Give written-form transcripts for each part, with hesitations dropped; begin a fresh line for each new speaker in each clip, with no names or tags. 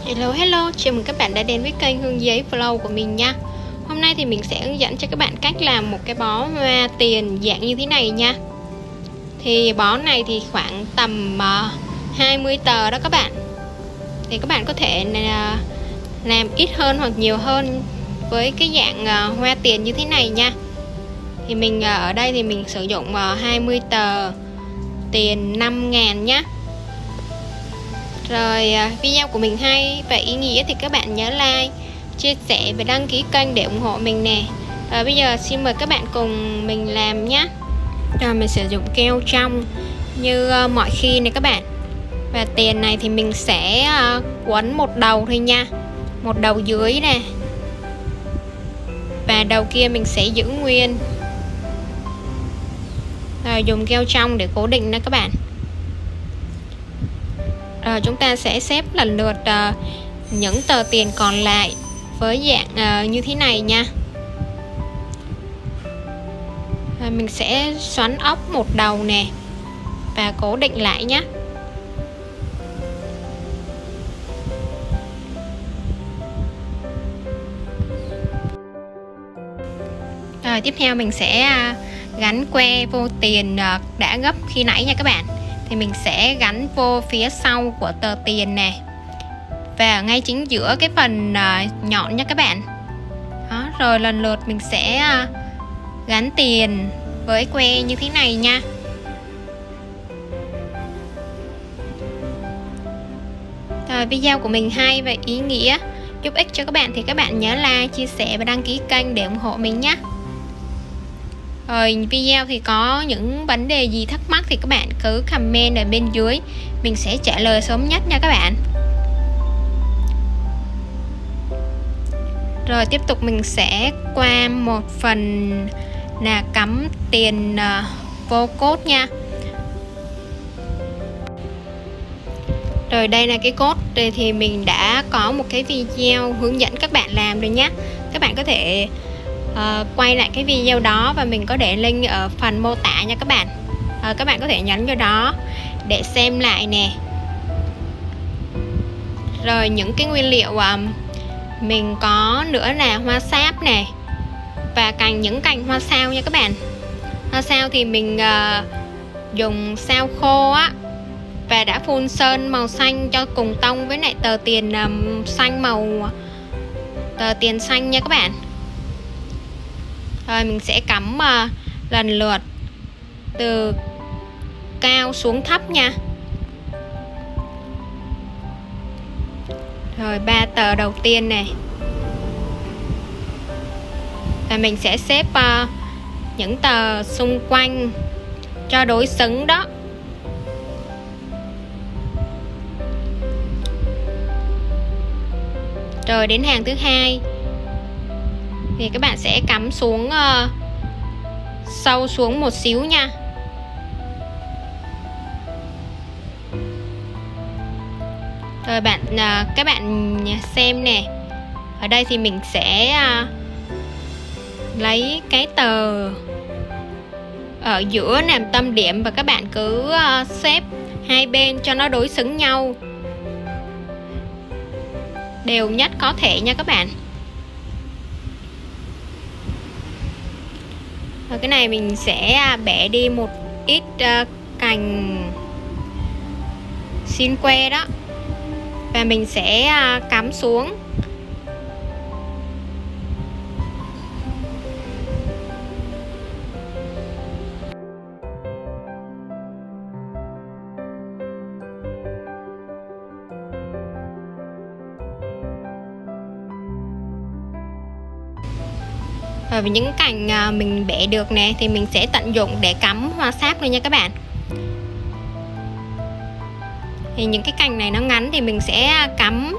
Hello, chào mừng các bạn đã đến với kênh Hương Giấy Flow của mình nha. Hôm nay thì mình sẽ hướng dẫn cho các bạn cách làm một cái bó hoa tiền dạng như thế này nha. Thì bó này thì khoảng tầm 20 tờ đó các bạn. Thì các bạn có thể làm ít hơn hoặc nhiều hơn với cái dạng hoa tiền như thế này nha. Thì mình ở đây thì mình sử dụng 20 tờ tiền 5.000 nhé. Rồi video của mình hay và ý nghĩa thì các bạn nhớ like, chia sẻ và đăng ký kênh để ủng hộ mình nè. Bây giờ xin mời các bạn cùng mình làm nhé. Rồi mình sử dụng keo trong như mọi khi này các bạn. Và tiền này thì mình sẽ quấn một đầu thôi nha. Một đầu dưới nè. Và đầu kia mình sẽ giữ nguyên. Rồi dùng keo trong để cố định nè các bạn. Rồi chúng ta sẽ xếp lần lượt những tờ tiền còn lại với dạng như thế này nha. Rồi mình sẽ xoắn ốc một đầu nè và cố định lại nhé. Rồi tiếp theo mình sẽ gắn que vô tiền đã gấp khi nãy nha các bạn. Thì mình sẽ gắn vô phía sau của tờ tiền nè. Và ở ngay chính giữa cái phần nhọn nha các bạn. Đó, rồi lần lượt mình sẽ gắn tiền với que như thế này nha. Rồi video của mình hay và ý nghĩa, giúp ích cho các bạn thì các bạn nhớ like, chia sẻ và đăng ký kênh để ủng hộ mình nhé. Rồi video thì có những vấn đề gì thắc mắc thì các bạn cứ comment ở bên dưới, mình sẽ trả lời sớm nhất nha các bạn. Rồi tiếp tục mình sẽ qua một phần là cắm tiền vô cốt nha. Rồi đây là cái cốt thì mình đã có một cái video hướng dẫn các bạn làm rồi nhé. Các bạn có thể quay lại cái video đó và mình có để link ở phần mô tả nha các bạn. Các bạn có thể nhấn vào đó để xem lại nè. Rồi những cái nguyên liệu mình có nữa là hoa sáp nè và những cành hoa sao nha các bạn. Hoa sao thì mình dùng sao khô á và đã phun sơn màu xanh cho cùng tông với lại tờ tiền xanh tờ tiền xanh nha các bạn. Rồi mình sẽ cắm lần lượt từ cao xuống thấp nha. Rồi 3 tờ đầu tiên này. Và mình sẽ xếp những tờ xung quanh cho đối xứng đó. Rồi đến hàng thứ hai thì các bạn sẽ cắm xuống sâu xuống một xíu nha. Rồi các bạn xem nè. Ở đây thì mình sẽ lấy cái tờ ở giữa làm tâm điểm và các bạn cứ xếp hai bên cho nó đối xứng nhau đều nhất có thể nha các bạn. Và cái này mình sẽ bẻ đi một ít cành xin que đó. Và mình sẽ cắm xuống. Và những cành mình bẻ được nè thì mình sẽ tận dụng để cắm hoa sáp luôn nha các bạn. Thì những cái cành này nó ngắn thì mình sẽ cắm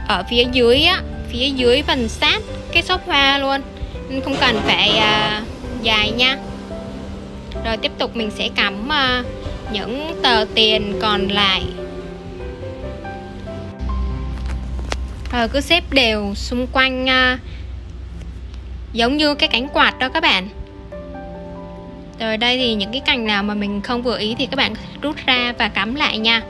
ở phía dưới á, phía dưới phần sát cái xốp hoa luôn, nên không cần phải dài nha. Rồi tiếp tục mình sẽ cắm những tờ tiền còn lại. Rồi cứ xếp đều xung quanh giống như cái cánh quạt đó các bạn. Rồi đây thì những cái cành nào mà mình không vừa ý thì các bạn rút ra và cắm lại nha.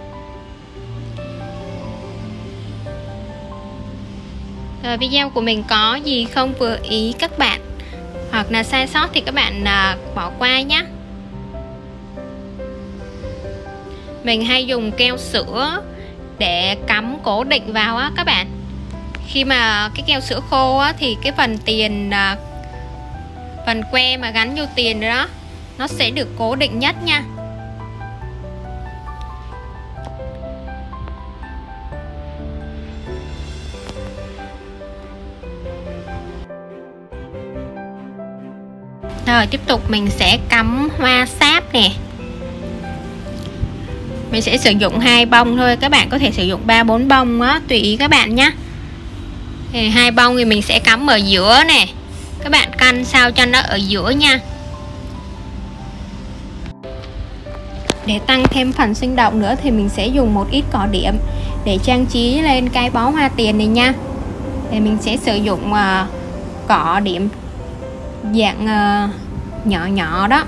Rồi video của mình có gì không vừa ý các bạn hoặc là sai sót thì các bạn bỏ qua nhé. Mình hay dùng keo sữa để cắm cố định vào á các bạn. Khi mà cái keo sữa khô á, thì cái phần tiền, phần que mà gắn vô tiền đó nó sẽ được cố định nhất nha. Rồi tiếp tục mình sẽ cắm hoa sáp nè. Mình sẽ sử dụng 2 bông thôi, các bạn có thể sử dụng 3-4 bông á, tùy ý các bạn nhé. 2 bông thì mình sẽ cắm ở giữa nè. Các bạn căn sao cho nó ở giữa nha. Để tăng thêm phần sinh động nữa thì mình sẽ dùng một ít cỏ điểm để trang trí lên cái bó hoa tiền này nha. Thì mình sẽ sử dụng cỏ điểm dạng nhỏ nhỏ đó.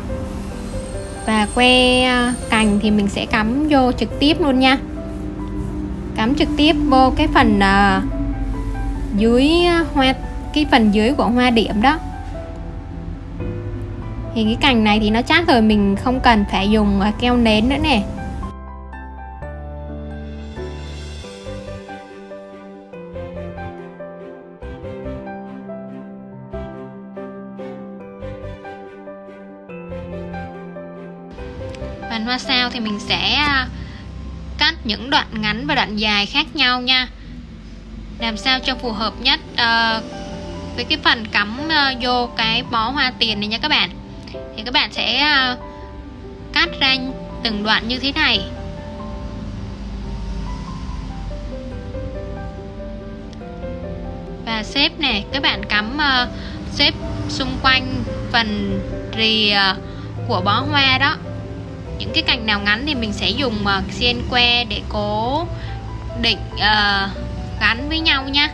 Và que cành thì mình sẽ cắm vô trực tiếp luôn nha. Cắm trực tiếp vô cái phần dưới hoa, cái phần dưới của hoa điểm đó. Thì cái cành này thì nó chắc rồi, mình không cần phải dùng keo nến nữa nè. Phần hoa sao thì mình sẽ cắt những đoạn ngắn và đoạn dài khác nhau nha, làm sao cho phù hợp nhất với cái phần cắm vô cái bó hoa tiền này nha các bạn. Thì các bạn sẽ cắt ra từng đoạn như thế này. Và xếp nè, các bạn cắm xếp xung quanh phần rìa của bó hoa đó. Những cái cành nào ngắn thì mình sẽ dùng xiên que để cố định gắn với nhau nha.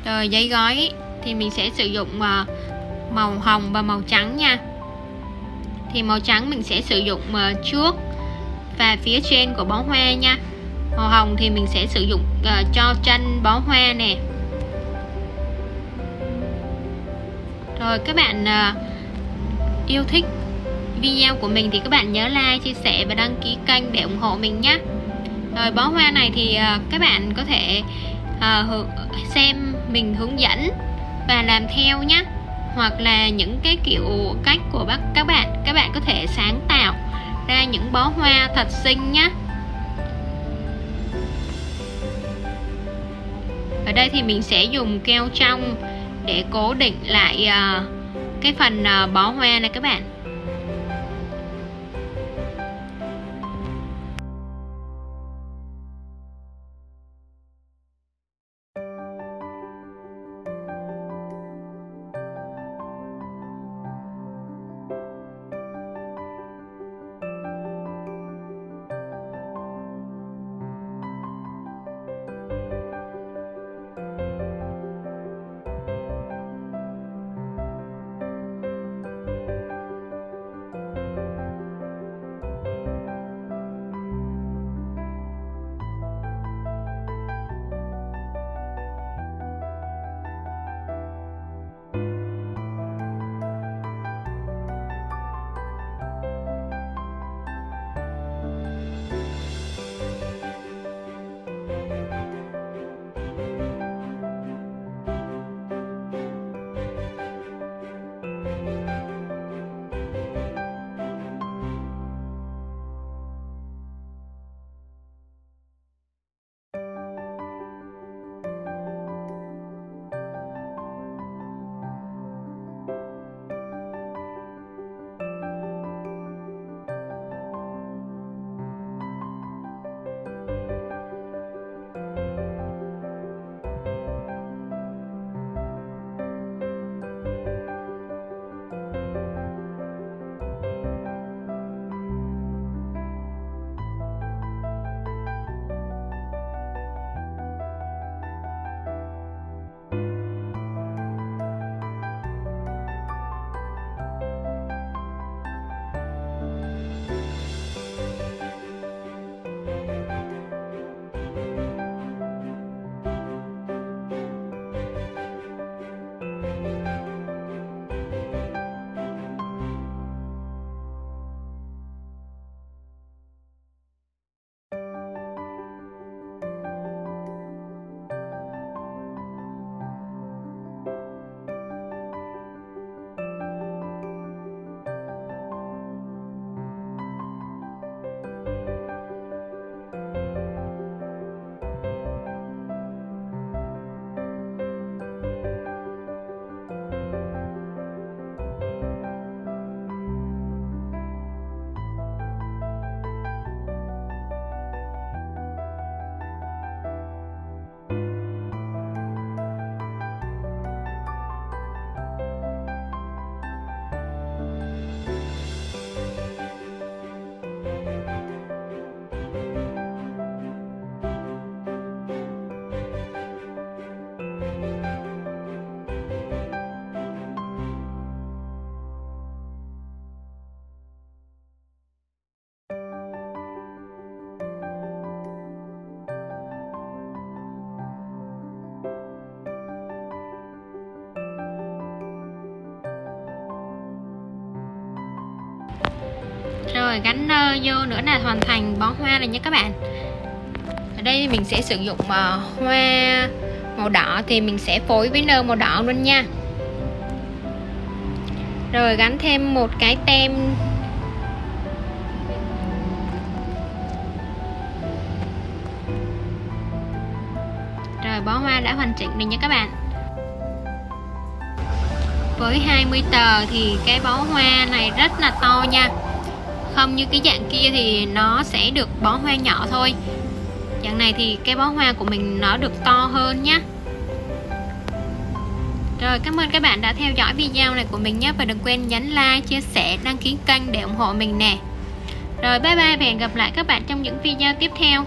Rồi giấy gói thì mình sẽ sử dụng màu hồng và màu trắng nha. Thì màu trắng mình sẽ sử dụng trước và phía trên của bó hoa nha. Màu hồng thì mình sẽ sử dụng cho chân bó hoa nè. Rồi các bạn yêu thích video của mình thì các bạn nhớ like, chia sẻ và đăng ký kênh để ủng hộ mình nhé. Rồi bó hoa này thì các bạn có thể xem mình hướng dẫn và làm theo nhé. Hoặc là những cái kiểu cách của các bạn có thể sáng tạo ra những bó hoa thật xinh nhé. Ở đây thì mình sẽ dùng keo trong để cố định lại cái phần bó hoa này các bạn. Rồi gắn nơ vô nữa là hoàn thành bó hoa này nha các bạn. Ở đây mình sẽ sử dụng hoa màu đỏ thì mình sẽ phối với nơ màu đỏ luôn nha. Rồi gắn thêm một cái tem rồi bó hoa đã hoàn chỉnh rồi nha các bạn. Với 20 tờ thì cái bó hoa này rất là to nha. Không như cái dạng kia thì nó sẽ được bó hoa nhỏ thôi. Dạng này thì cái bó hoa của mình nó được to hơn nhé. Rồi cảm ơn các bạn đã theo dõi video này của mình nhé. Và đừng quên nhấn like, chia sẻ, đăng ký kênh để ủng hộ mình nè. Rồi bye bye và hẹn gặp lại các bạn trong những video tiếp theo.